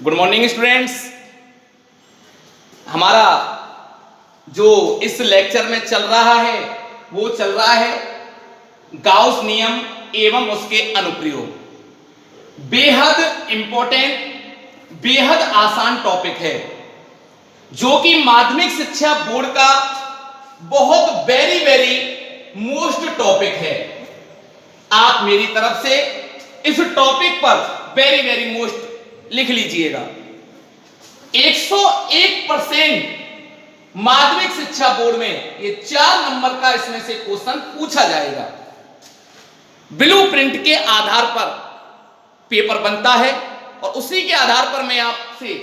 Good morning students. हमारा जो इस लेक्चर में चल रहा है वो चल रहा है गाउस नियम एवं उसके अनुप्रयोग। बेहद इंपॉर्टेंट, बेहद आसान टॉपिक है जो कि माध्यमिक शिक्षा बोर्ड का बहुत वेरी मोस्ट टॉपिक है। आप मेरी तरफ से इस टॉपिक पर वेरी मोस्ट लिख लीजिएगा। 101% माध्यमिक शिक्षा बोर्ड में ये 4 नंबर का इसमें से क्वेश्चन पूछा जाएगा। ब्लूप्रिंट के आधार पर पेपर बनता है और उसी के आधार पर मैं आपसे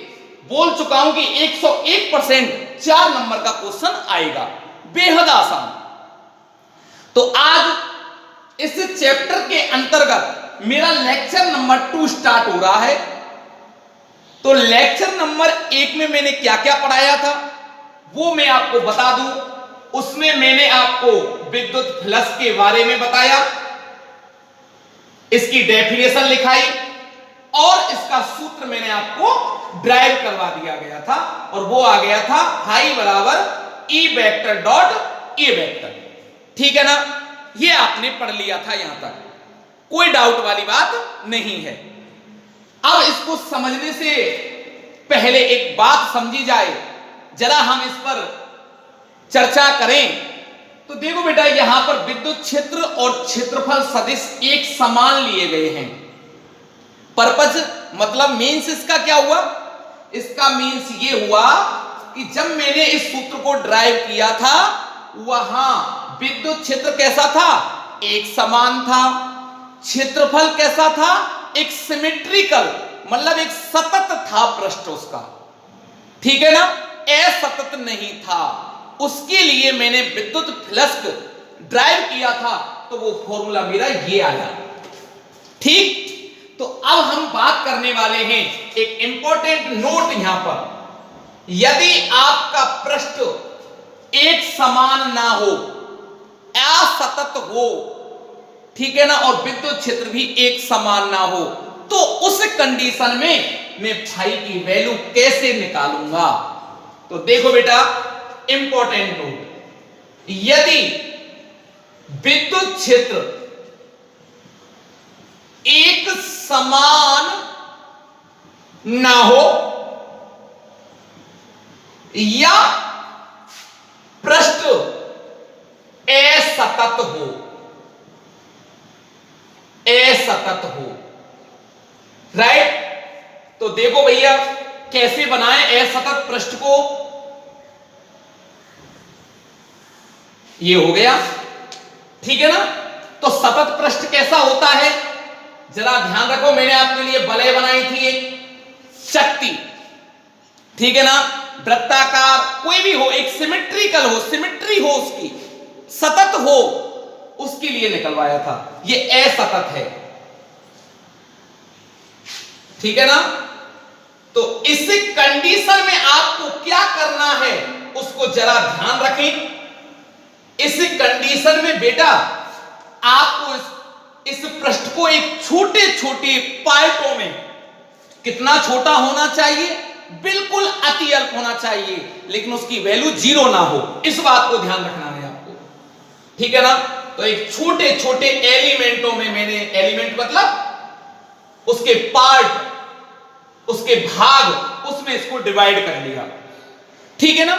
बोल चुका हूं कि 101% 4 नंबर का क्वेश्चन आएगा, बेहद आसान। तो आज इस चैप्टर के अंतर्गत मेरा लेक्चर नंबर 2 स्टार्ट हो रहा है। तो लेक्चर नंबर 1 में मैंने क्या क्या पढ़ाया था वो मैं आपको बता दूं। उसमें मैंने आपको विद्युत फ्लक्स के बारे में बताया, इसकी डेफिनेशन लिखाई और इसका सूत्र मैंने आपको ड्राइव करवा दिया गया था और वो आ गया था फाई बराबर ई वेक्टर डॉट ए वेक्टर। ठीक है ना, ये आपने पढ़ लिया था, यहां तक कोई डाउट वाली बात नहीं है। अब इसको समझने से पहले एक बात समझी जाए, जरा हम इस पर चर्चा करें। तो देखो बेटा, यहां पर विद्युत क्षेत्र और क्षेत्रफल सदिश एक समान लिए गए हैं। पर्पज मतलब मीन्स इसका क्या हुआ? इसका मीन्स ये हुआ कि जब मैंने इस सूत्र को ड्राइव किया था वहां विद्युत क्षेत्र कैसा था? एक समान था। क्षेत्रफल कैसा था? एक सिमेट्रिकल, मतलब एक सतत था पृष्ठ उसका। ठीक है ना, असतत नहीं था। उसके लिए मैंने विद्युत फ्लक्स ड्राइव किया था तो वो फॉर्मूला मेरा ये आया। ठीक, तो अब हम बात करने वाले हैं एक इंपॉर्टेंट नोट यहां पर। यदि आपका पृष्ठ एक समान ना हो, असतत हो, ठीक है ना, और विद्युत क्षेत्र भी एक समान ना हो, तो उस कंडीशन में मैं फाई की वैल्यू कैसे निकालूंगा? तो देखो बेटा, इंपॉर्टेंट नोट, यदि विद्युत क्षेत्र एक समान ना हो या पृष्ठ असतत हो, असतत हो, राइट? तो देखो भैया कैसे बनाएं असतत पृष्ठ को। ये हो गया, ठीक है ना। तो सतत पृष्ठ कैसा होता है जरा ध्यान रखो, मैंने आपके लिए वलय बनाई थी एक शक्ति, ठीक है ना, वृत्ताकार कोई भी हो, एक सिमेट्रिकल हो, सिमेट्री हो उसकी, सतत हो, उसके लिए निकलवाया था। ये असतत है, ठीक है ना। तो इस कंडीशन में आपको क्या करना है उसको जरा ध्यान रखें। इस कंडीशन में बेटा आपको इस पृष्ठ को एक छोटे छोटे पार्टों में, कितना छोटा होना चाहिए? बिल्कुल अति अल्प होना चाहिए, लेकिन उसकी वैल्यू 0 ना हो, इस बात को ध्यान रखना है आपको, ठीक है ना। तो एक छोटे छोटे एलिमेंटों में मैंने, एलिमेंट मतलब उसके पार्ट, उसके भाग, उसमें इसको डिवाइड कर लिया, ठीक है ना।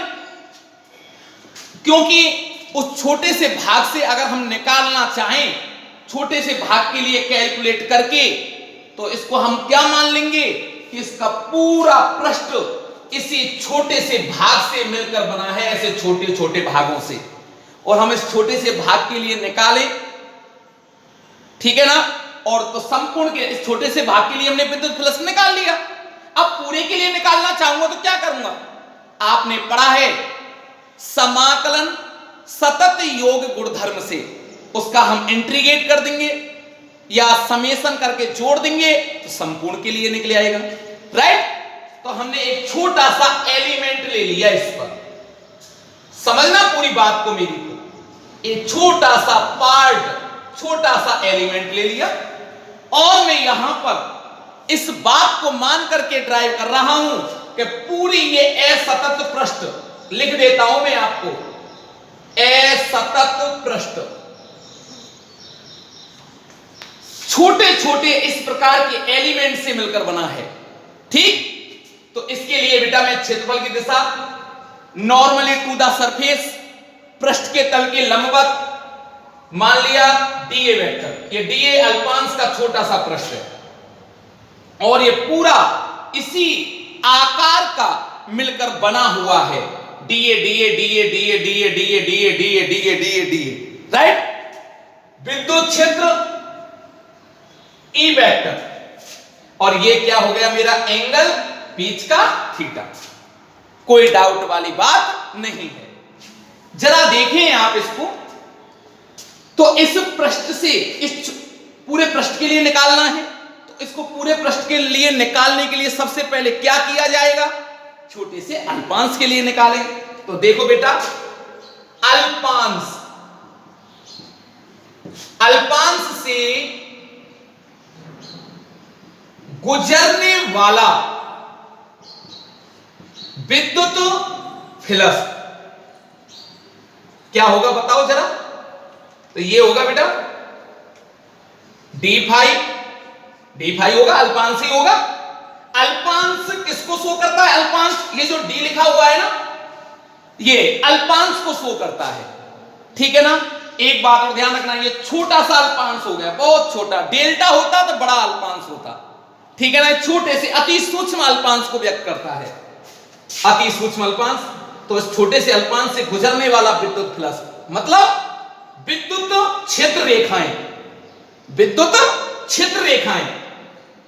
क्योंकि उस छोटे से भाग से अगर हम निकालना चाहें, छोटे से भाग के लिए कैलकुलेट करके, तो इसको हम क्या मान लेंगे कि इसका पूरा पृष्ठ इसी छोटे से भाग से मिलकर बना है, ऐसे छोटे छोटे भागों से, और हम इस छोटे से भाग के लिए निकालें, ठीक है ना। और तो संपूर्ण के इस छोटे से भाग के लिए हमने विद्युत फ्लक्स निकाल लिया। अब पूरे के लिए निकालना चाहूंगा तो क्या करूंगा? आपने पढ़ा है समाकलन सतत योग गुणधर्म से, उसका हम इंटीग्रेट कर देंगे या समेशन करके जोड़ देंगे तो संपूर्ण के लिए निकल आएगा, राइट। तो हमने एक छोटा सा एलिमेंट ले लिया, इस पर समझना पूरी बात को मेरी को, एक छोटा सा पार्ट, छोटा सा एलिमेंट ले लिया और मैं यहां पर इस बात को मान करके ड्राइव कर रहा हूं कि पूरी ये असतत पृष्ठ लिख देता हूं मैं आपको, असतत पृष्ठ छोटे छोटे इस प्रकार के एलिमेंट से मिलकर बना है। ठीक, तो इसके लिए बेटा मैं क्षेत्रफल की दिशा नॉर्मली टू द सरफेस, पृष्ठ के तल के लंबवत मान लिया डीए वेक्टर। ये डीए अल्पांश का छोटा सा पृष्ठ है और ये पूरा इसी आकार का मिलकर बना हुआ है, DA DA DA DA DA DA DA DA DA DA DA, right. विद्युत क्षेत्र ई वेक्टर और ये क्या हो गया मेरा एंगल बीच का थीटा। कोई डाउट वाली बात नहीं है। जरा देखें आप इसको, तो इस पृष्ठ से इस पूरे पृष्ठ के लिए निकालना है, तो इसको पूरे पृष्ठ के लिए निकालने के लिए सबसे पहले क्या किया जाएगा, छोटे से अल्पांश के लिए निकालें। तो देखो बेटा, अल्पांश, अल्पांश से गुजरने वाला विद्युत फ्लक्स क्या होगा बताओ जरा। तो ये होगा बेटा डी फाई होगा, अल्पांश ही होगा। अल्पांश किसको शो करता है, अल्पांश ये जो डी लिखा हुआ है ना, ये अल्पांश को शो करता है, ठीक है ना। एक बात और ध्यान रखना, ये छोटा सा अल्पांश हो गया, बहुत छोटा। डेल्टा होता तो बड़ा अल्पांश होता, ठीक है ना। छोटे से अति सूक्ष्म अल्पांश को व्यक्त करता है, अति सूक्ष्म अल्पांश। तो इस छोटे से अल्पांश से गुजरने वाला विद्युत फ्लक्स मतलब विद्युत क्षेत्र रेखाएं, विद्युत क्षेत्र रेखाएं,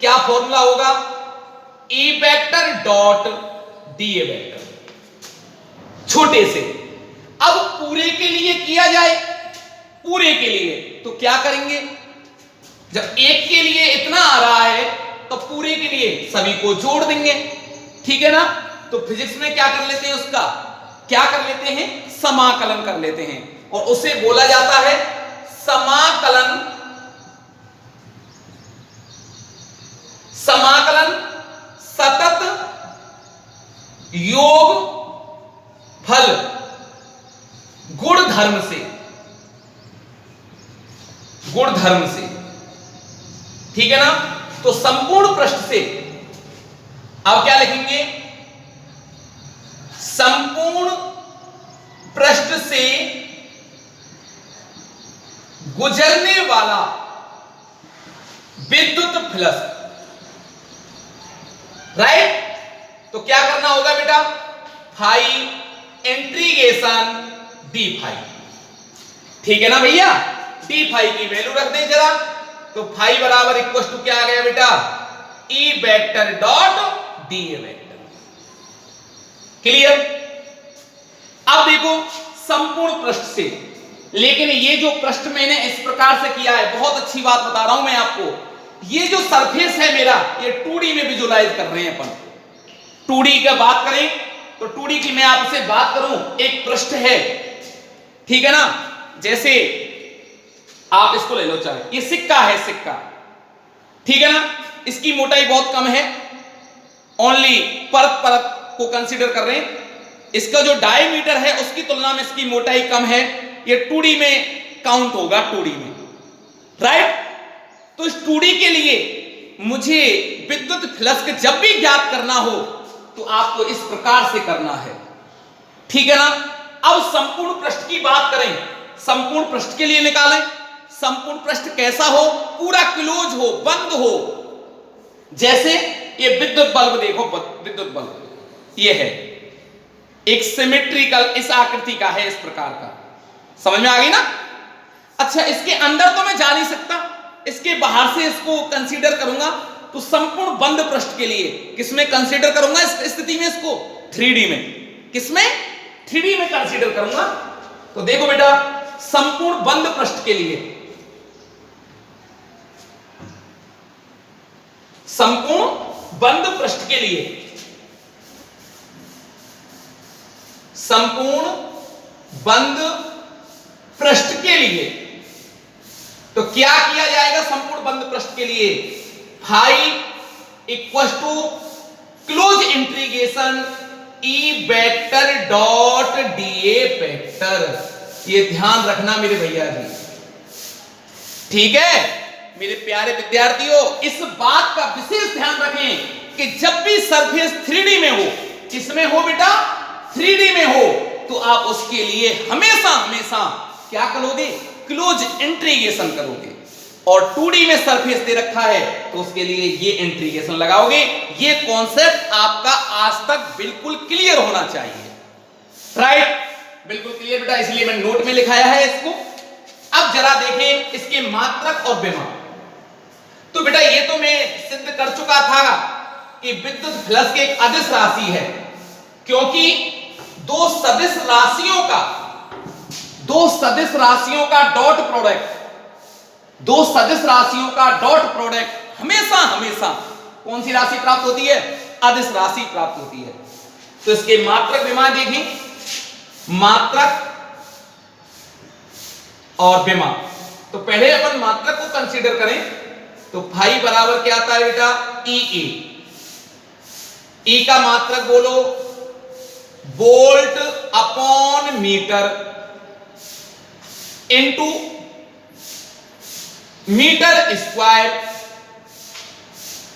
क्या फॉर्मूला होगा, ई वेक्टर डॉट डीए वेक्टर। छोटे से, अब पूरे के लिए किया जाए, पूरे के लिए तो क्या करेंगे, जब एक के लिए इतना आ रहा है तो पूरे के लिए सभी को जोड़ देंगे, ठीक है ना। तो फिजिक्स में क्या कर लेते हैं, उसका क्या कर लेते हैं, समाकलन कर लेते हैं, और उसे बोला जाता है समाकलन, समाकलन सतत योग फल गुणधर्म से, गुणधर्म से, ठीक है ना। तो संपूर्ण पृष्ठ से अब क्या लिखेंगे, संपूर्ण पृष्ठ से गुजरने वाला विद्युत फ्लक्स, राइट। तो क्या करना होगा बेटा, फाई इंटीग्रेशन डी फाई, ठीक है ना भैया। डी फाई की वैल्यू रख दें जरा, तो फाई बराबर इक्वल टू क्या आ गया बेटा, ई vector dot D vector. Clear. अब देखो संपूर्ण पृष्ठ से, लेकिन ये जो पृष्ठ मैंने इस प्रकार से किया है, बहुत अच्छी बात बता रहा हूं मैं आपको, ये जो सरफेस है मेरा, ये 2D में विजुलाइज कर रहे हैं अपन। 2D की बात करें तो 2D की मैं आपसे बात करूं, एक पृष्ठ है, ठीक है ना। जैसे आप इसको ले लो, चाहे ये सिक्का है, सिक्का, ठीक है ना। इसकी मोटाई बहुत कम है, ओनली परत परत को कंसीडर कर रहे हैं। इसका जो डायमीटर है उसकी तुलना में इसकी मोटाई कम है, ये 2D में काउंट होगा, 2D में, राइट। तो इस 2D के लिए मुझे विद्युत फ्लक्स जब भी ज्ञात करना हो तो आपको इस प्रकार से करना है, ठीक है ना। अब संपूर्ण पृष्ठ की बात करें, संपूर्ण पृष्ठ के लिए निकालें। संपूर्ण पृष्ठ कैसा हो, पूरा क्लोज हो, बंद हो। जैसे ये विद्युत बल्ब देखो, विद्युत बल्ब ये है, एक सिमेट्रिकल इस आकृति का है, इस प्रकार का, समझ में आ गई ना। अच्छा, इसके अंदर तो मैं जा नहीं सकता, इसके बाहर से इसको कंसीडर करूंगा। तो संपूर्ण बंद पृष्ठ के लिए किसमें कंसीडर करूंगा इस स्थिति में, इसको 3D में, किसमें, 3D में कंसीडर करूंगा। तो देखो बेटा, संपूर्ण बंद पृष्ठ के लिए, संपूर्ण बंद पृष्ठ के लिए, संपूर्ण बंद पृष्ठ के लिए तो क्या किया जाएगा, संपूर्ण बंद पृष्ठ के लिए phi equal to close integration E vector dot dA vector. ये ध्यान रखना मेरे भैया जी, ठीक है मेरे प्यारे विद्यार्थियों, इस बात का विशेष ध्यान रखें कि जब भी सरफेस 3D में हो, किसमें हो बेटा, 3D में हो, तो आप उसके लिए हमेशा हमेशा क्या करोगे, क्लोज इंटीग्रेशन करोगे। और 2D में सरफेस दे रखा है तो उसके लिए ये इंटीग्रेशन लगाओगे। ये कॉन्सेप्ट आपका आज तक बिल्कुल क्लियर होना चाहिए, राइट, बिल्कुल क्लियर बेटा, इसलिए मैंने नोट में लिखाया है इसको। अब जरा देखें इसके मात्रक और विमात्रक। तो बेटा ये तो मैं सिद्ध कर चुका था कि विद्युत फ्लक्स एक अदिश राशि है, क्योंकि दो सदिश राशियों का डॉट प्रोडक्ट हमेशा हमेशा कौन सी राशि प्राप्त होती है, अदिश राशि प्राप्त होती है। तो इसके मात्रक विमात्रक देखें, मात्रक और विमात्रक। तो पहले अपन मात्रक को कंसीडर करें तो फाई बराबर क्या आता है बेटा, ई का मात्रक बोलो, volt upon metre into metre square,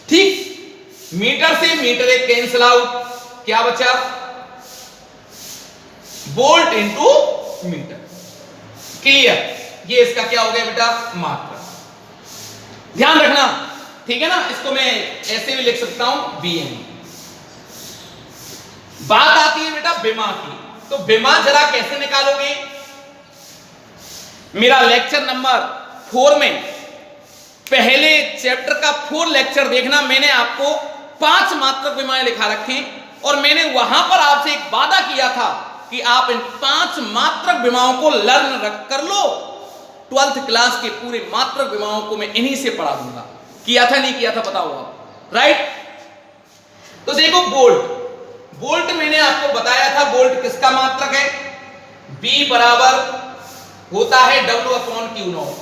ठीक, मीटर से मीटर एक कैंसिल आउट, क्या बचा, वोल्ट इनटू मीटर। क्लियर, ये इसका क्या हो गया बेटा, मात्रक। ध्यान रखना, ठीक है ना, इसको मैं ऐसे भी लिख सकता हूं Bm। बात आती है बेटा विमा की, तो विमा जरा कैसे निकालोगे। मेरा लेक्चर नंबर 4 में पहले चैप्टर का 4 लेक्चर देखना, मैंने आपको 5 मात्रक विमाएं लिखा रखे और मैंने वहां पर आपसे एक वादा किया था कि आप इन 5 मात्रक विमाओं को लर्न कर लो। 12th क्लास के पूरे मात्रक विमाओं को मैं इन्हीं से पढ़ा दूंगा। किया था नहीं किया था बताओ आप, राइट। तो देखो वोल्ट मैंने आपको बताया था, वोल्ट किसका मात्रक है, B बराबर होता है W upon Q not,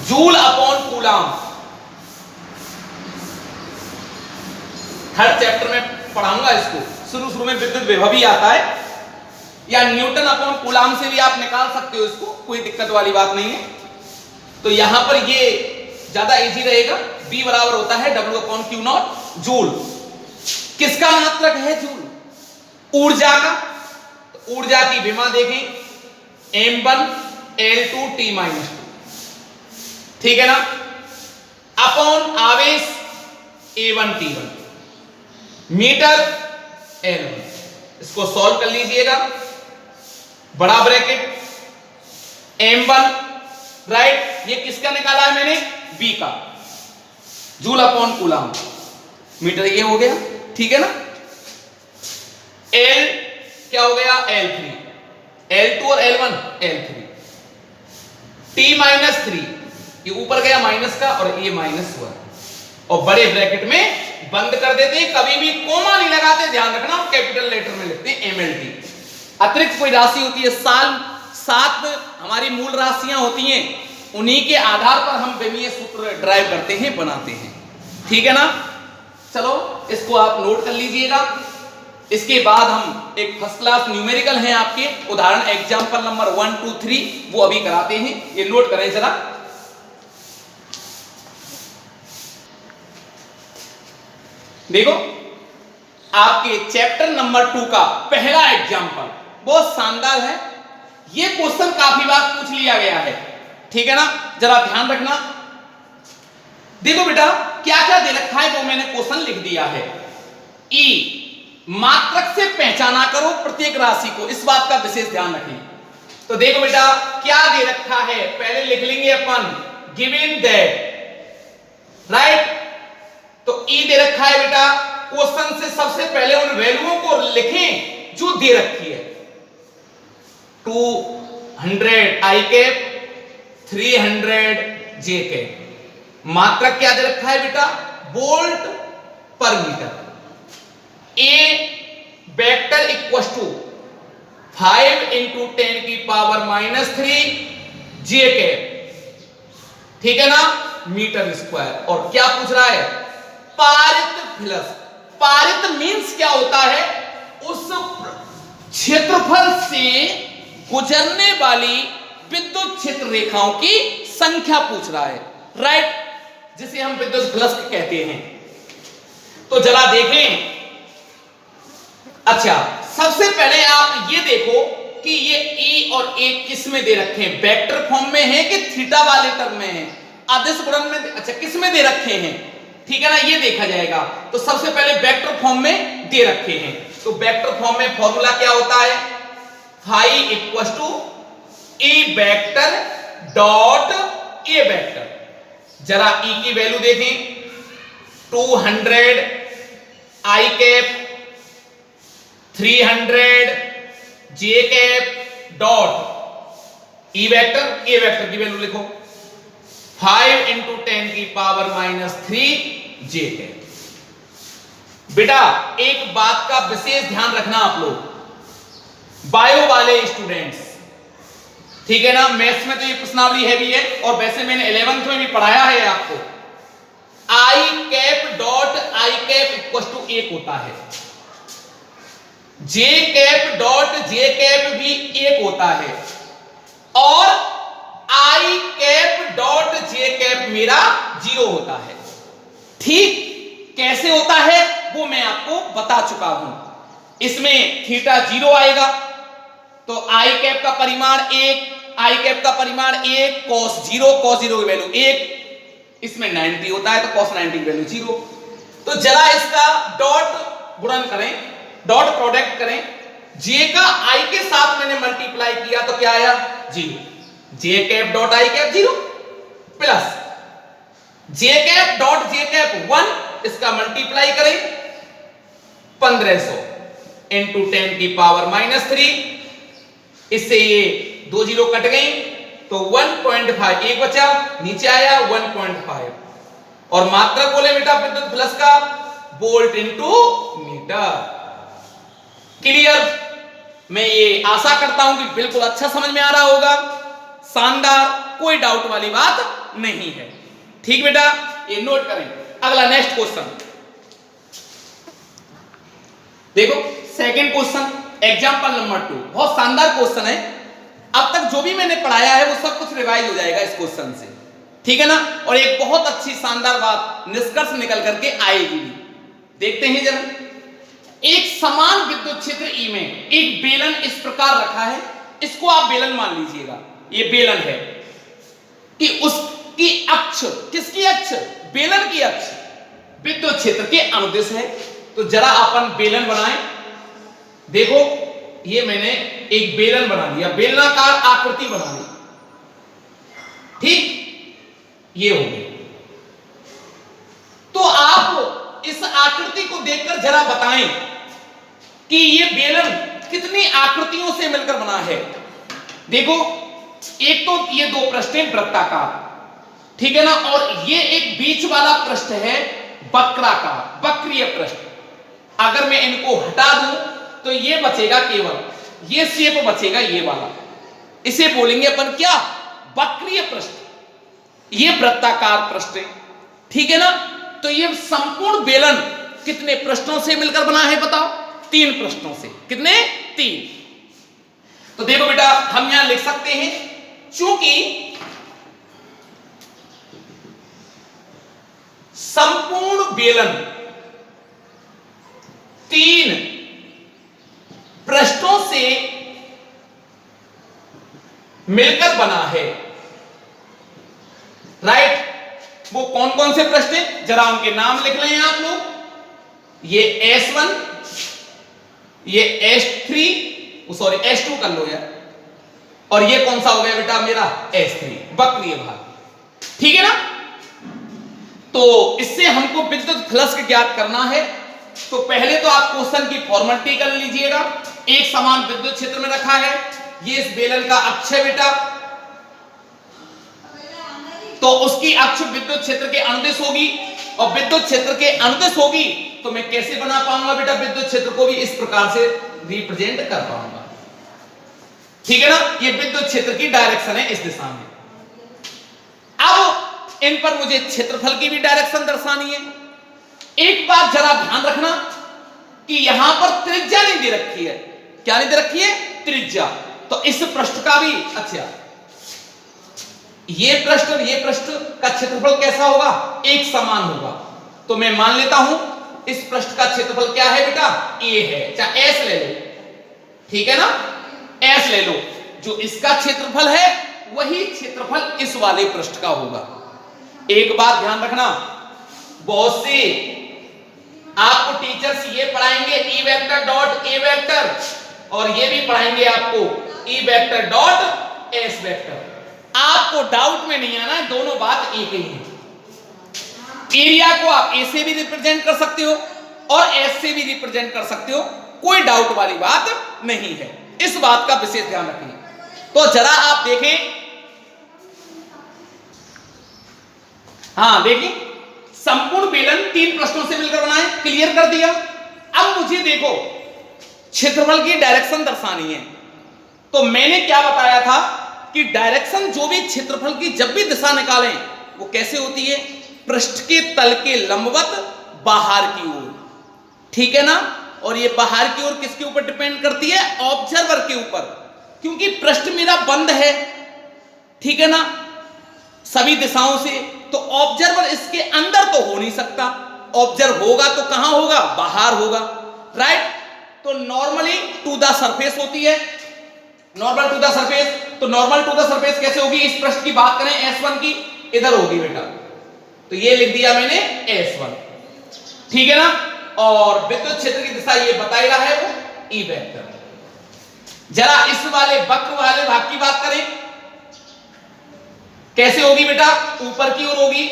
joule upon coulomb. Third chapter में पढ़ाऊंगा इसको, शुरू में विद्युत विभव ही आता है, या न्यूटन अपॉन कूलाम से भी आप निकाल सकते हो इसको, कोई दिक्कत वाली बात नहीं है। तो यहां पर ये ज्यादा इजी रहेगा। B बराबर होता है W upon Q not, joule. किसका मात्रक है, जूल, ऊर्जा का। तो ऊर्जा की विमा देखें, M1 L2 T-2, ठीक है ना, अपॉन आवेश A1 T1, मीटर L1। इसको सॉल्व कर लीजिएगा, बड़ा ब्रैकेट M1, राइट, ये किसका निकाला है मैंने, B का, जूल अपॉन कूलाम, मीटर ये हो गया, ठीक है ना। L क्या हो गया, L3, L2 और L1 L3, T-3, ये ऊपर गया माइनस का और ये माइनस हुआ, और बड़े ब्रैकेट में बंद कर देते हैं, कभी भी कोमा नहीं लगाते, ध्यान रखना, कैपिटल लेटर में लिखते हैं MLT। अतिरिक्त कोई राशि होती है, 7 हमारी मूल राशियां होती हैं, उन्हीं के आधार पर हम विमीय सूत्र ड्राइव करते हैं, बनाते हैं, ठीक है ना। चलो इसको आप नोट कर लीजिएगा। इसके बाद हम एक फर्स्ट क्लास न्यूमेरिकल हैं आपके, उदाहरण एग्जांपल नंबर 1, 2, 3, वो अभी कराते हैं, ये नोट करें जरा। देखो आपके चैप्टर नंबर 2 का पहला एग्जांपल बहुत शानदार है। ये क्वेश्चन काफी बार पूछ लिया गया है, ठीक है ना, जरा ध्यान रखना। देखो बेटा क्या क्या दे रखा है, वो मैंने क्वेश्चन लिख दिया है। ई मात्रक से पहचाना करो प्रत्येक राशि को, इस बात का विशेष ध्यान रखें। तो देखो बेटा क्या दे रखा है, पहले लिख लेंगे अपन गिवन दैट, राइट। तो ई दे रखा है बेटा, क्वेश्चन से सबसे पहले उन वैल्यूओं को लिखें जो दे रखी है। 200 I कैप, 300 J कैप। मात्रक क्या दे रखा है बेटा, वोल्ट पर metre. A vector equal to 5 × 10⁻³ J cap, ठीक है ना, मीटर स्क्वायर। और क्या पूछ रहा है, पारित फ्लक्स। पारित मींस क्या होता है? उस क्षेत्रफल से गुजरने वाली विद्युत क्षेत्र रेखाओं की संख्या पूछ रहा है, राइट, जिसे हम विद्युत फ्लक्स कहते हैं। तो जरा देखें। अच्छा, सबसे पहले आप ये देखो कि ये E और A किस में दे रखे हैं, वेक्टर फॉर्म में है कि थीटा वाले टर्म में है, आदेश गुणन में, अच्छा किस में दे रखे हैं, ठीक है ना, ये देखा जाएगा। तो सबसे पहले वेक्टर फॉर्म में दे रखे हैं। तो वेक्टर फॉर्म में फॉर्मूला क्या होता है? Phi equal to E vector dot A vector. जरा E की वैल्यू देखें, 200 I cap 300 J cap dot E vector, A vector की वैल्यू लिखो 5 इंटू 10 की पावर -3 J कैप। बेटा एक बात का विशेष ध्यान रखना आप लोग, बायो वाले स्टूडेंट्स, ठीक है ना, मैथ्स में तो ये प्रश्नावली हैवी है और वैसे मैंने 11th में भी पढ़ाया है आपको। I cap dot I cap equal to 1 होता है, J cap dot J cap भी 1 होता है और I cap dot J cap मेरा 0 होता है। ठीक कैसे होता है वो मैं आपको बता चुका हूं। इसमें थीटा 0 आएगा तो I कैप का परिमाण 1, I कैप का परिमाण 1, cos 0 की वैल्यू 1, इसमें 90 होता है तो cos 90 की वैल्यू 0। तो जरा इसका डॉट गुणन करें, डॉट प्रोडक्ट करें, J का I के साथ मैंने मल्टीप्लाई किया तो क्या आया? 0। J cap dot I cap 0 plus J cap dot J cap 1, इसका मल्टीप्लाई करें 1500 इंटू 10 की पावर -3, इससे ये 2 जीरो कट गई तो 1.5 एक बचा, नीचे आया 1.5 और मात्रक बोले बेटा विद्युत फ्लक्स का वोल्ट इंटू मीटर। क्लियर? मैं ये आशा करता हूं कि बिल्कुल अच्छा समझ में आ रहा होगा, शानदार, कोई डाउट वाली बात नहीं है। ठीक बेटा, ये नोट करें। अगला नेक्स्ट क्वेश्चन देखो, सेकंड क्वेश्चन एग्जांपल नंबर 2, बहुत शानदार क्वेश्चन है। अब तक जो भी मैंने पढ़ाया है वो सब कुछ रिवाइज हो जाएगा इस क्वेश्चन से, ठीक है ना, और एक बहुत अच्छी शानदार बात निष्कर्ष निकल करके आएगी भी। देखते हैं जरा। एक समान विद्युत क्षेत्र E में एक बेलन इस प्रकार रखा है, इसको आप बेलन मान लीजिएगा, ये बेलन है कि उसकी अक्ष, किसकी अक्ष? बेलन की अक्ष विद्युत क्षेत्र के अनुदिश है। तो जरा अपन बेलन बनाएं। देखो ये मैंने एक बेलन बना लिया, बेलनाकार आकृति बना ली, ठीक, ये हो गई। तो आप इस आकृति को देखकर जरा बताएं कि ये बेलन कितनी आकृतियों से मिलकर बना है। देखो एक तो ये 2 पृष्ठ हैं वृत्ताकार, ठीक है ना, और ये एक बीच वाला पृष्ठ है वक्राकार, वक्रीय पृष्ठ। अगर मैं इनको हटा दूं तो ये बचेगा केवल ये शेप बचेगा, ये वाला, इसे बोलेंगे अपन क्या? वक्रीय पृष्ठ। ये वृत्ताकार पृष्ठ है, ठीक है ना। तो ये संपूर्ण बेलन कितने पृष्ठों से मिलकर बना है बताओ? 3 पृष्ठों से। कितने? 3। तो देखो बेटा हम यहां लिख सकते हैं, चूंकि संपूर्ण बेलन 3 पृष्ठों से मिलकर बना है, राइट। वो कौन कौन से पृष्ठ हैं? जरा उनके नाम लिख लें आप लोग। ये S1, ये S3, सॉरी S2 कर लो यार, और ये कौन सा हो गया बेटा मेरा? S3, वक्रीय भाग, ठीक है ना। तो इससे हमको विद्युत फ्लक्स ज्ञात करना है। तो पहले तो आप क्वेश्चन की फॉर्मेलिटी कर लीजिएगा। एक समान विद्युत क्षेत्र में रखा है, ये इस बेलन का अक्ष है बेटा, तो उसकी अक्ष विद्युत क्षेत्र के अनुदिश होगी, और विद्युत क्षेत्र के अनुदिश होगी तो मैं कैसे बना पाऊंगा बेटा? विद्युत क्षेत्र को भी इस प्रकार से रिप्रेजेंट कर पाऊंगा, ठीक है ना। ये विद्युत क्षेत्र की डायरेक्शन है इस दिशा में। अब इन पर मुझे क्षेत्रफल की भी डायरेक्शन दर्शानी है। एक बात जरा ध्यान रखना कि यहां पर त्रिज्या नहीं दे रखी है। क्या नहीं दे रखी है? त्रिज्या। तो इस पृष्ठ का भी, अच्छा, ये पृष्ठ और ये पृष्ठ का क्षेत्रफल कैसा होगा? एक समान होगा। तो मैं मान लेता हूं इस पृष्ठ का क्षेत्रफल क्या है बेटा? ए है। चाहे एस ले लो, ठीक है ना, एस ले लो। जो इसका क्षेत्रफल है वही क्षेत्रफल इस वाले पृष्ठ का होगा। एक बात ध्यान रखना, बहुत से आपको टीचर्स ये पढ़ाएंगे ई वेक्टर डॉट ए वेक्टर, और ये भी पढ़ाएंगे आपको ई वेक्टर डॉट एस वेक्टर। आपको डाउट में नहीं आना है, दोनों बात एक ही है। एरिया को आप ए से भी रिप्रेजेंट कर सकते हो और एस से भी रिप्रेजेंट कर सकते हो, कोई डाउट वाली बात नहीं है। इस बात का विशेष ध्यान रखिए। तो जरा आप देखें, हाँ देखिए, संपूर्ण बेलन 3 प्रश्नों से मिलकर बना है, क्लियर कर दिया। अब मुझे देखो क्षेत्रफल की डायरेक्शन दर्शानी है। तो मैंने क्या बताया था कि डायरेक्शन जो भी क्षेत्रफल की जब भी दिशा निकालें वो कैसे होती है? पृष्ठ के तल के लंबवत बाहर की ओर, ठीक है ना। और ये बाहर की ओर किसके ऊपर डिपेंड करती है? ऑब्जर्वर के ऊपर, क्योंकि पृष्ठ मेरा बंद है, ठीक है ना, सभी दिशाओं से। तो ऑब्जर्वर इसके अंदर तो हो नहीं सकता, ऑब्जर्व होगा तो कहां होगा? बाहर होगा, राइट। तो नॉर्मली टू द सरफेस होती है, नॉर्मल टू द सरफेस। तो नॉर्मल टू द सरफेस कैसे होगी? इस पृष्ठ की बात करें S1 की, इधर होगी बेटा, तो ये लिख दिया मैंने S1, ठीक है ना। और विद्युत क्षेत्र की दिशा ये बता ही रहा है, वो ई वेक्टर। जरा इस वाले वक्र वाले भाग की बात करें, कैसे होगी बेटा? ऊपर की ओर होगी।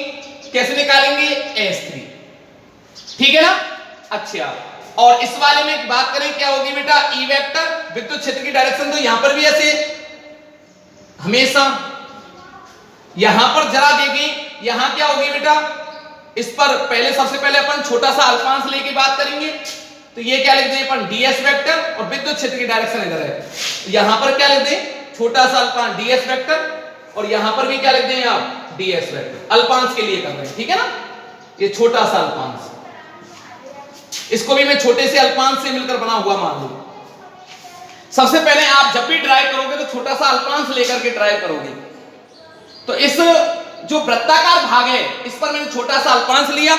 कैसे निकालेंगे? S3, ठीक है ना। अच्छा, और इस वाले में बात करें क्या होगी बेटा? E vector. विद्युत क्षेत्र की डायरेक्शन तो यहां पर भी ऐसे हमेशा, यहां पर जरा देखें, यहां क्या होगी बेटा? इस पर पहले सबसे पहले अपन छोटा सा अल्पांश लेके बात करेंगे। तो ये क्या लिख दें अपन? ds वेक्टर, और विद्युत क्षेत्र की डायरेक्शन इधर है। यहां पर क्या लिख दें? छोटा सा अल्पांश ds वेक्टर, और यहां पर भी क्या लिख दें आप? ds vector. अल्पांश के लिए कर रहे हैं, ठीक है ना। ये छोटा सा अल्पांश, इसको भी मैं छोटे से अल्पांश से मिलकर बना हुआ मान लूं। सबसे पहले आप जब भी ड्राइव करोगे तो छोटा सा अल्पांश लेकर के ड्राइव करोगे। तो इस जो वृत्ताकार भाग है इस पर मैंने छोटा सा अल्पांश लिया।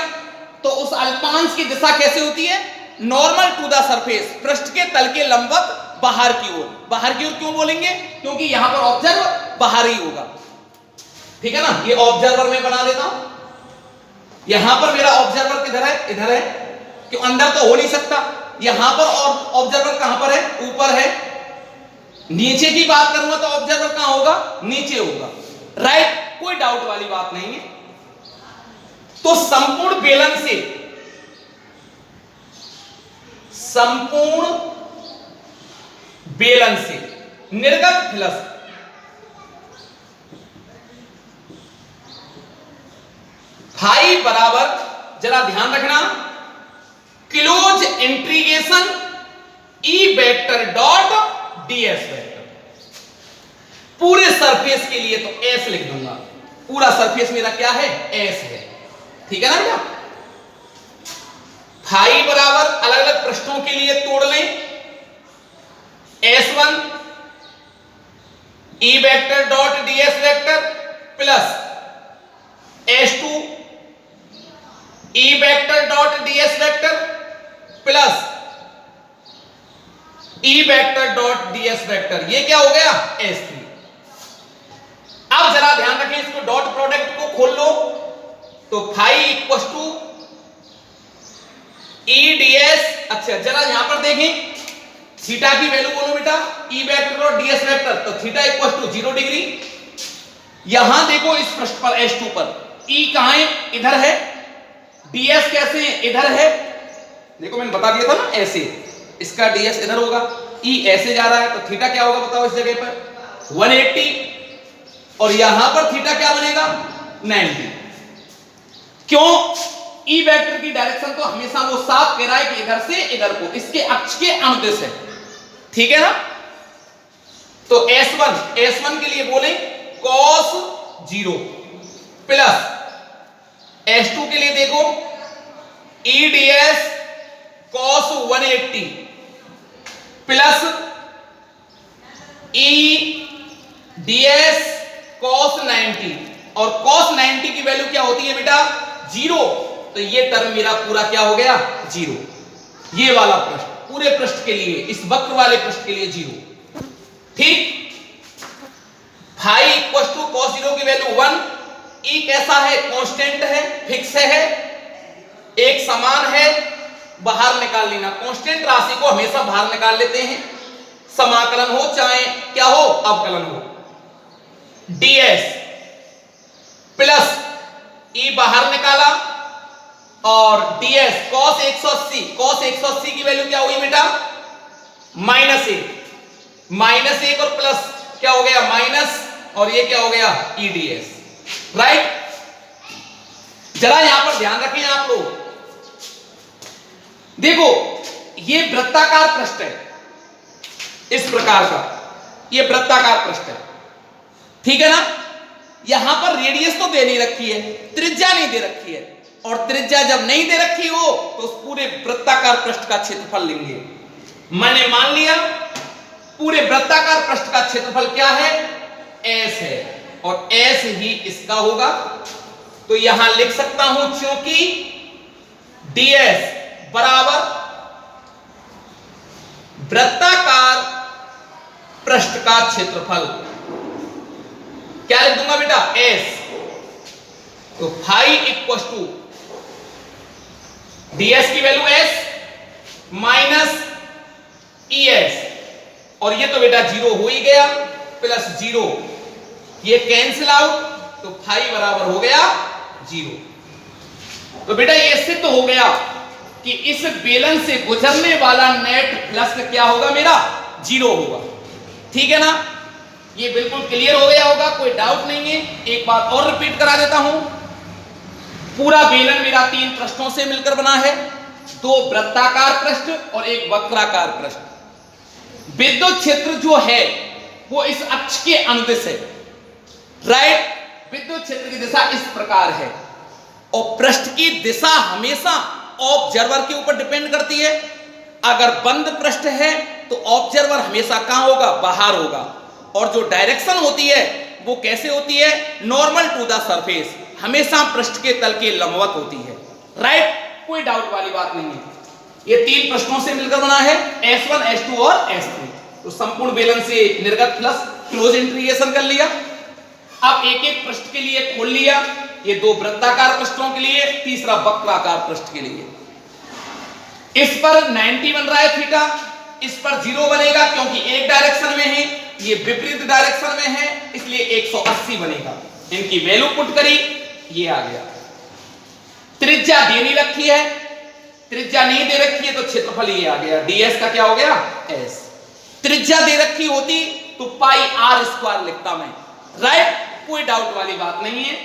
तो उस अल्पांश की दिशा कैसे होती है? नॉर्मल टू द सरफेस, पृष्ठ के तल के लंबवत बाहर की ओर। बाहर की ओर क्यों बोलेंगे? क्योंकि यहां पर ऑब्जर्वर बाहर ही होगा, ठीक है ना। ये ऑब्जर्वर मैं बना देता हूं, यहां पर मेरा ऑब्जर्वर किधर है? इधर है, क्यों? अंदर तो हो नहीं सकता। यहां पर ऑब्जर्वर कहां पर है? ऊपर है। नीचे की बात करूंगा तो ऑब्जर्वर कहां होगा? नीचे होगा, राइट। कोई डाउट वाली बात नहीं है। तो संपूर्ण बेलन से, संपूर्ण बेलन से निर्गत फ्लक्स फाई बराबर, जरा ध्यान रखना, close integration E vector dot ds vector. पूरे सरफेस के लिए तो S लिख दूंगा, पूरा सरफेस मेरा क्या है? S है, ठीक है ना बेटा। फाई बराबर अलग अलग पृष्ठों के लिए तोड़ लें, S1 ई vector dot ds vector plus S2 ई vector dot ds vector plus ई वेक्टर डॉट ds वेक्टर। ये क्या हो गया? S3। अब जरा ध्यान रखें, इसको डॉट प्रोडक्ट को खोल लो तो phi equal to E ds। अच्छा, जरा यहां पर देखें, थीटा की वैल्यू बोलो बेटा, ई वेक्टर और ds वेक्टर। तो थीटा इक्वल टू 0 डिग्री। यहां देखो इस पृष्ठ पर S2 पर E कहां है? इधर है। ds कैसे है? इधर है। देखो मैंने बता दिया था ना, ऐसे इसका ds इधर होगा, E ऐसे जा रहा है, तो थीटा क्या होगा बताओ? इस जगह पर 180, और यहां पर थीटा क्या बनेगा? 90। क्यों? ई वेक्टर की डायरेक्शन तो हमेशा वो साफ कह रहा है कि इधर से इधर को, इसके अक्ष के अनुदिश है, ठीक है ना। तो S1 के लिए बोले cos 0 प्लस S2 के लिए देखो EDS cos 180 plus EDS cos 90, और cos 90 की वैल्यू क्या होती है बेटा? 0। तो ये टर्म मेरा पूरा क्या हो गया? 0। ये वाला पृष्ठ, पूरे पृष्ठ के लिए, इस वक्र वाले पृष्ठ के लिए 0। ठीक। फाई इक्वल टू cos 0 की वैल्यू 1। E कैसा है? कांस्टेंट है, फिक्स है, एक समान है, बाहर निकाल लेना। कांस्टेंट राशि को हमेशा बाहर निकाल लेते हैं, समाकलन हो चाहे क्या हो, अवकलन हो। ds प्लस E बाहर निकाला, और ds cos 180 की वैल्यू क्या हुई बेटा? -1 और प्लस क्या हो गया? माइनस, और ये क्या हो गया? EDS। राइट। जरा यहां पर ध्यान रखें आप लोग, देखो ये वृत्ताकार पृष्ठ है, इस प्रकार का ये वृत्ताकार पृष्ठ है, ठीक है ना। यहां पर रेडियस तो दे नहीं रखी है, त्रिज्या नहीं दे रखी है, और त्रिज्या जब नहीं दे रखी हो तो उस पूरे वृत्ताकार पृष्ठ का क्षेत्रफल लेंगे। मैंने मान लिया पूरे वृत्ताकार पृष्ठ का क्षेत्रफल क्या है? S है, और S ही इसका होगा। तो यहां लिख सकता हूं, क्योंकि ds बराबर वृत्ताकार पृष्ठ का क्षेत्रफल, क्या लिख दूंगा बेटा? S। तो फाई इक्वल टू ds की वैल्यू S माइनस ES, और ये तो बेटा 0 हो ही गया, प्लस 0, ये कैंसिल आउट, तो फाई बराबर हो गया 0। तो बेटा ये सिद्ध हो गया कि इस बेलन से गुजरने वाला नेट फ्लक्स क्या होगा? मेरा 0 होगा। ठीक है ना, ये बिल्कुल क्लियर हो गया होगा, कोई डाउट नहीं है। एक बात और रिपीट करा देता हूं, पूरा बेलन मेरा 3 पृष्ठों से मिलकर बना है, 2 वृत्ताकार पृष्ठ और एक वक्राकार पृष्ठ। विद्युत क्षेत्र जो है वो इस अक्ष के अनुदिश है, राइट। विद्युत क्षेत्र की दिशा इस प्रकार है, और पृष्ठ की दिशा हमेशा ऑब्जर्वर के ऊपर डिपेंड करती है। अगर बंद पृष्ठ है तो ऑब्जर्वर हमेशा कहां होगा? बाहर होगा। और जो डायरेक्शन होती है वो कैसे होती है? नॉर्मल टू द सरफेस, हमेशा पृष्ठ के तल के लंबवत होती है, राइट। कोई डाउट वाली बात नहीं है। ये 3 पृष्ठों से मिलकर बना है, S1, S2 और S3। तो संपूर्ण बेलन से निर्गत प्लस क्लोज इंटीग्रेशन कर लिया। अब एक एक पृष्ठ के लिए खोल लिया, ये 2 वृत्ताकार पृष्ठों के लिए, तीसरा वक्राकार पृष्ठ के लिए। इस पर 90 बन रहा है थीटा, इस पर 0 बनेगा क्योंकि एक डायरेक्शन में है, ये विपरीत डायरेक्शन में है, इसलिए 180 बनेगा। इनकी वैल्यू पुट करी, ये आ गया। त्रिज्या दे नहीं रखी है, त्रिज्या नहीं दे रखी है तो क्षेत्रफल ये आ गया। ds का क्या हो गया? S। त्रिज्या दे रखी होती तो पाई r² लिखता मैं, राइट। कोई डाउट वाली बात नहीं है।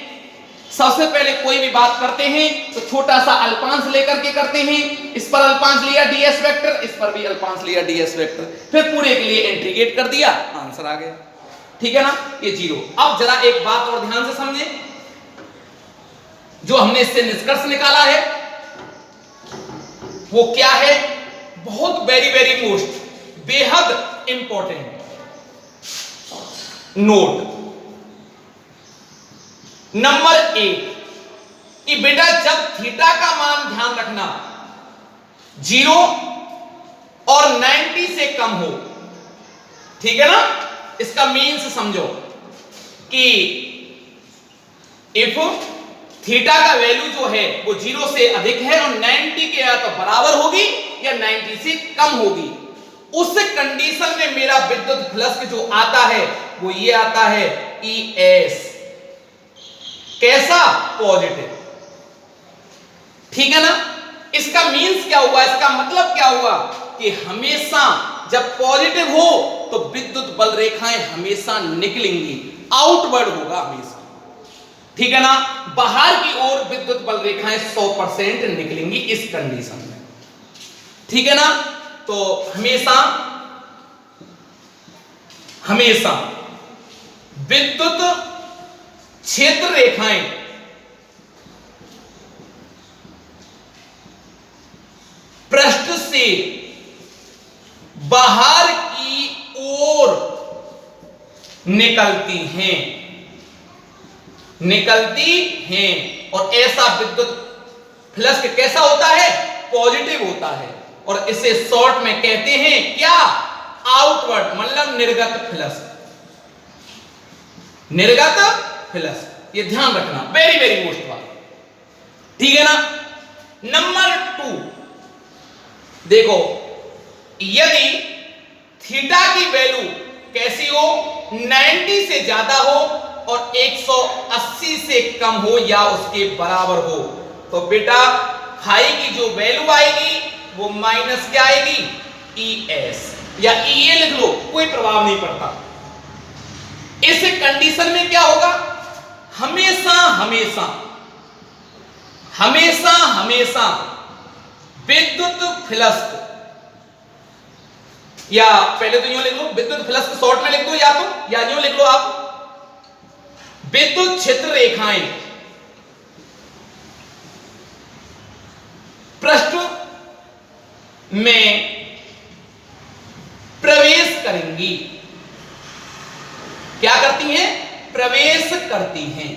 सबसे पहले कोई भी बात करते हैं तो छोटा सा अल्पांश लेकर के करते हैं। इस पर अल्पांश लिया ds वेक्टर, इस पर भी अल्पांश लिया ds वेक्टर, फिर पूरे के लिए इंटीग्रेट कर दिया, आंसर आ गया। ठीक है ना, ये 0। अब जरा एक बात और ध्यान से समझें, जो हमने इससे निष्कर्ष निकाला है वो क्या है? बहुत वेरी वेरी मोस्ट, बेहद इंपॉर्टेंट नोट। नंबर 1 कि बेटा जब थीटा का मान, ध्यान रखना, 0 और 90 से कम हो, ठीक है ना, इसका मीन्स समझो कि इफ थीटा का वैल्यू जो है वो 0 से अधिक है और 90 के या तो बराबर होगी या 90 से कम होगी, उस कंडीशन में मेरा विद्युत फ्लक्स जो आता है वो ये आता है ES। कैसा? पॉजिटिव। ठीक है ना। इसका मीन्स क्या हुआ? इसका मतलब क्या हुआ कि हमेशा जब पॉजिटिव हो तो विद्युत बल रेखाएं हमेशा निकलेंगी, आउटवर्ड होगा हमेशा। ठीक है ना, बाहर की ओर विद्युत बल रेखाएं 100% निकलेंगी इस कंडीशन में। ठीक है ना, तो हमेशा हमेशा विद्युत क्षेत्र रेखाएं से बाहर की ओर निकलती हैं और ऐसा विद्युत फ्लक्स कैसा होता है? पॉजिटिव होता है और इसे शॉर्ट में कहते हैं क्या? आउटवर्ड, मतलब निर्गत फ्लक्स। निर्गत फ्लक्स, ये ध्यान रखना, वेरी वेरी मोस्ट वाला, ठीक है ना। नंबर 2 देखो, यदि थीटा की वैल्यू कैसी हो? 90 से ज्यादा हो और 180 से कम हो या उसके बराबर हो, तो बेटा फाई की जो वैल्यू आएगी वो माइनस क्या आएगी? ES या EA लिख लो, कोई प्रभाव नहीं पड़ता। इस कंडीशन में क्या होगा? हमेशा विद्युत फ्लक्स, या पहले तो यूं लिख लो, विद्युत फ्लक्स शॉर्ट में लिख दो, या यूं लिख लो आप, विद्युत क्षेत्र रेखाएं पृष्ठ में प्रवेश करेंगी। क्या करती हैं? प्रवेश करती हैं,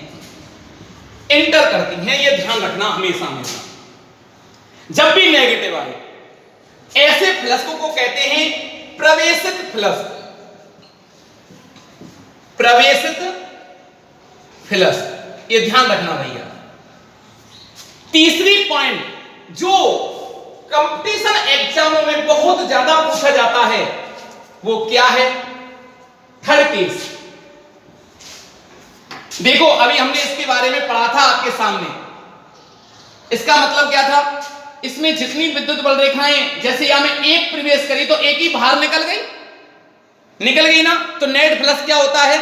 एंटर करती हैं। यह ध्यान रखना हमेशा। जब भी नेगेटिव आए ऐसे फ्लक्स को कहते हैं प्रवेशित फ्लक्स। ये ध्यान रखना भैया। तीसरी पॉइंट जो कंपटीशन एग्जामों में बहुत ज्यादा पूछा जाता है वो क्या है? Third case. देखो, अभी हमने इसके बारे में पढ़ा था आपके सामने। इसका मतलब क्या था? इसमें जितनी विद्युत बल रेखाएं, जैसे यहां में एक प्रवेश करी तो एक ही बाहर निकल गई ना, तो नेट फ्लक्स क्या होता है?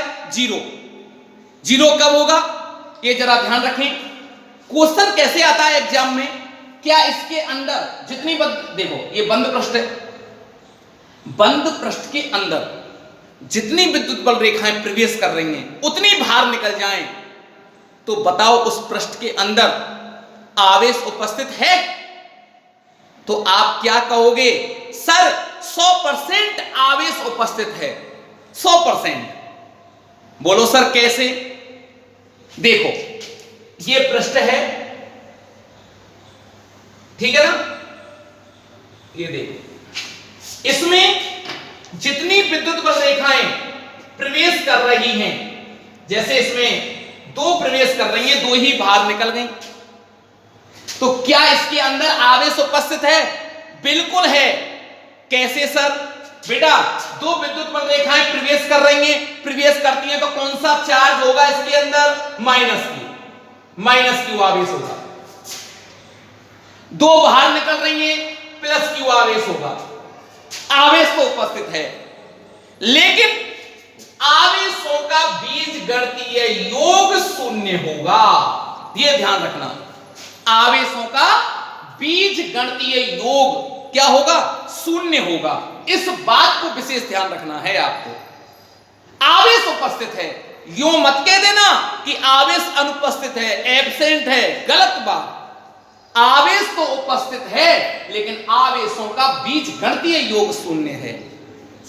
जीरो कब होगा? ये जरा ध्यान रखें। क्वेश्चन कैसे आता है एग्जाम में? क्या इसके अंदर जितनी देखो, ये बंद पृष्ठ है, बंद पृष्ठ के अंदर जितनी विद्युत बल रेखाएं प्रवेश कर रही हैं उतनी बाहर निकल जाएं, तो बताओ उस पृष्ठ के अंदर आवेश उपस्थित है? तो आप क्या कहोगे? सर 100% आवेश उपस्थित है, 100%। बोलो सर कैसे? देखो, ये पृष्ठ है, ठीक है ना, ये देखो, इसमें जितनी विद्युत बल रेखाएं प्रवेश कर रही हैं, जैसे इसमें 2 प्रवेश कर रही हैं, 2 ही बाहर निकल गई, तो क्या इसके अंदर आवेश उपस्थित है? बिल्कुल है। कैसे सर? बेटा 2 विद्युत बल रेखाएं प्रवेश कर रही हैं, प्रवेश करती हैं तो कौन सा चार्ज होगा इसके अंदर? माइनस क्यू आवेश होगा। 2 बाहर निकल रही हैं, प्लस क्यू आवेश होगा। आवेश तो उपस्थित है, लेकिन आवेशों का बीजगणितीय योग 0 होगा। यह ध्यान रखना, आवेशों का बीजगणितीय योग क्या होगा? 0 होगा। इस बात को विशेष ध्यान रखना है आपको। आवेश उपस्थित है, यूं मत कह देना कि आवेश अनुपस्थित है, एब्सेंट है, गलत बात। आवेश तो उपस्थित है, लेकिन आवेशों का बीजगणितीय योग 0 है,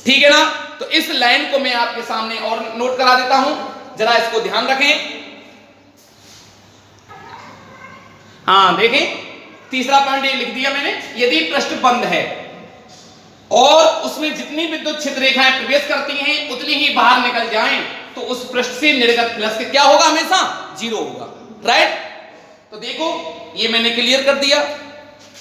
ठीक है ना। तो इस लाइन को मैं आपके सामने और नोट करा देता हूं, जरा इसको ध्यान रखें। हाँ देखें, तीसरा पॉइंट ये लिख दिया मैंने, यदि पृष्ठ बंद है और उसमें जितनी विद्युत क्षेत्र रेखाएं प्रवेश करती हैं उतनी ही बाहर निकल जाएं, तो उस पृष्ठ से निर्गत फ्लक्स क्या होगा? हमेशा 0 होगा, राइट। तो देखो, ये मैंने क्लियर कर दिया।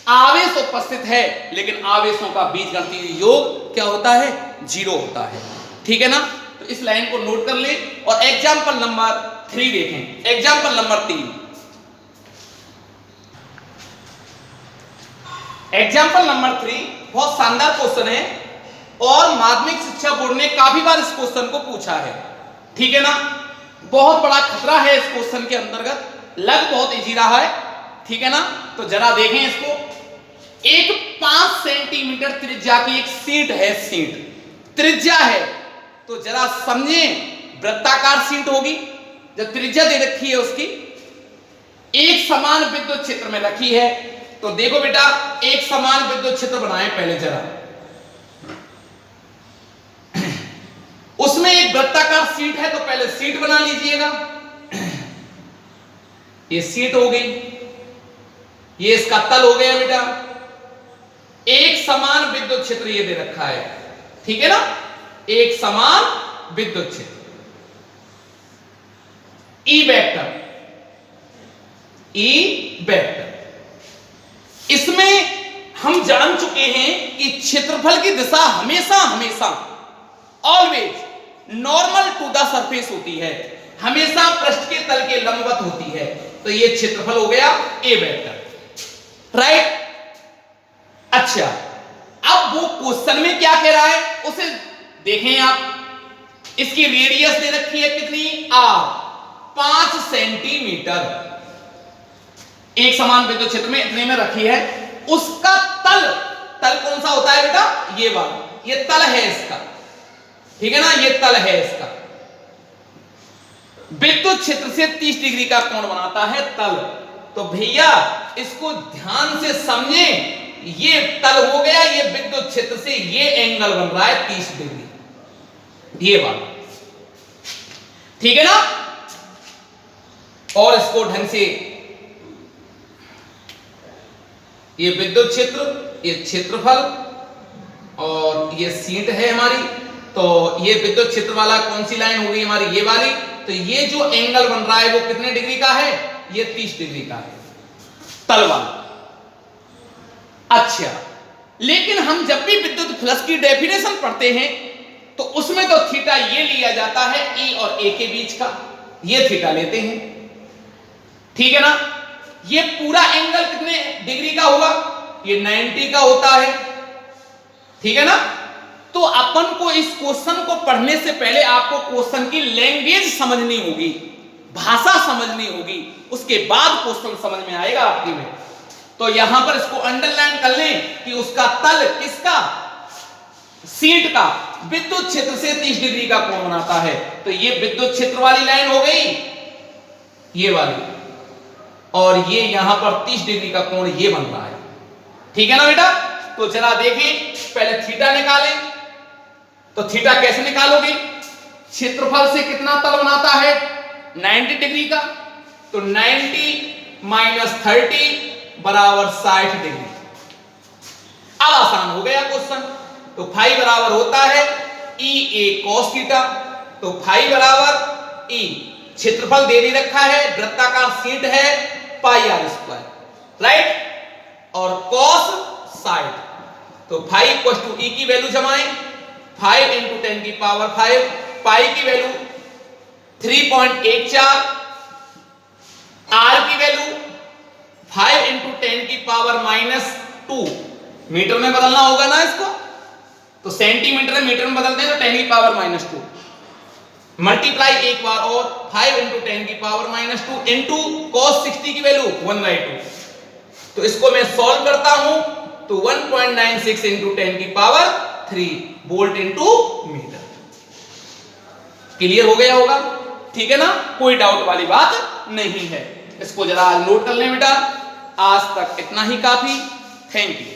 आवेश उपस्थित है, लेकिन आवेशों का बीजगणितीय योग क्या होता है? 0 होता है, ठीक है ना। तो इस लाइन को नोट कर ले और एग्जाम्पल नंबर 3 देखें। एग्जाम्पल नंबर 3, एग्जाम्पल नंबर 3 बहुत शानदार क्वेश्चन है और माध्यमिक शिक्षा बोर्ड ने काफी बार इस क्वेश्चन को पूछा है, ठीक है ना। बहुत बड़ा खतरा है इस क्वेश्चन के अंतर्गत, लग बहुत इजी रहा है, ठीक है ना। तो जरा देखें इसको। एक 5 सेंटीमीटर त्रिज्या की एक शीट है, शीट त्रिज्या है, तो जरा समझें, वृत्ताकार शीट होगी, जब त्रिज्या दे रखी है उसकी, एक समान विद्युत क्षेत्र में रखी है, तो देखो बेटा, एक समान विद्युत क्षेत्र बनाए पहले जरा। उसमें एक वृत्ताकार शीट है, तो पहले शीट बना लीजिएगा। ये शीट हो गई, ये इसका तल हो गया बेटा। एक समान विद्युत क्षेत्र ये दे रखा है, ठीक है ना, एक समान विद्युत क्षेत्र ई वेक्टर, ई वेक्टर। इसमें हम जान चुके हैं कि क्षेत्रफल की दिशा हमेशा हमेशा always normal to the surface होती है, हमेशा पृष्ठ के तल के लंबवत होती है। तो ये क्षेत्रफल हो गया ए वेक्टर, राइट। अच्छा, अब वो क्वेश्चन में क्या कह रहा है उसे देखें आप। इसकी रेडियस दे रखी है कितनी, आर, 5 सेंटीमीटर। एक समान विद्युत क्षेत्र में इतने में रखी है। उसका तल, तल कौन सा होता है बेटा, ये वाला, ये तल है इसका, ठीक है ना, ये तल है इसका। विद्युत क्षेत्र से 30 डिग्री का कोण बनाता है तल। तो भैया इसको ध्यान से समझे, ये तल हो गया, ये विद्युत क्षेत्र से ये एंगल बन रहा है 30 डिग्री, ये वाला, ठीक है ना। और इसको ढंग से, ये विद्युत क्षेत्र, ये क्षेत्रफल और ये शीट है हमारी। तो ये विद्युत क्षेत्र वाला कौन सी लाइन होगी हमारी, ये वाली। तो ये जो एंगल बन रहा है वो कितने डिग्री का है, ये 30 डिग्री का है, तल वाला। अच्छा, लेकिन हम जब भी विद्युत फ्लक्स की डेफिनेशन पढ़ते हैं तो उसमें तो थीटा ये लिया जाता है ई और ए के बीच का, ये थीटा लेते हैं, ठीक है ना। ये पूरा एंगल कितने डिग्री का होगा, ये 90 का होता है, ठीक है ना। तो अपन को इस क्वेश्चन को पढ़ने से पहले आपको क्वेश्चन की लैंग्वेज समझनी होगी, भाषा समझनी होगी, उसके बाद क्वेश्चन समझ में आएगा आपके में। तो यहां पर इसको अंडरलाइन कर लें कि उसका तल किसका, शीट का, विद्युत क्षेत्र से 30 डिग्री का कोण बनाता है। तो ये विद्युत क्षेत्र वाली लाइन हो गई, ये वाली, और ये यहां पर 30 डिग्री का कोण ये बन रहा है, ठीक है ना बेटा। तो जरा देखें, पहले थीटा निकालें। तो थीटा कैसे निकालोगे, क्षेत्रफल से कितना तल बनाता है, 90 डिग्री का। तो 90 - 30 बराबर 60 डिग्री। अब आसान हो गया क्वेश्चन। तो फाई बराबर होता है ई ए कॉस थीटा। तो फाई बराबर ई, क्षेत्रफल दे रखा है, वृत्ताकार शीट है, पाई आर स्क्वायर, राइट, और कॉस 60। तो फाई इक्वल टू ई की वैल्यू जमाएं, 5 × 10 की पावर 5, पाई की वैल्यू 3.14, आर की वैल्यू 5 × 10 की पावर -2। मीटर में बदलना होगा ना इसको, तो सेंटीमीटर में मीटर में बदलते हैं तो 10 की पावर -2 मल्टीप्लाई एक बार और 5 × 10 की पावर -2 इंटू cos 60 की वैल्यू 1/2। तो इसको मैं सॉल्व करता हूं तो 1.96 × 10 की power 3 volt into metre. Clear हो गया होगा, ठीक है ना, कोई डाउट वाली बात नहीं है। इसको जरा नोट कर लें बेटा। आज तक इतना ही काफी। Thank you.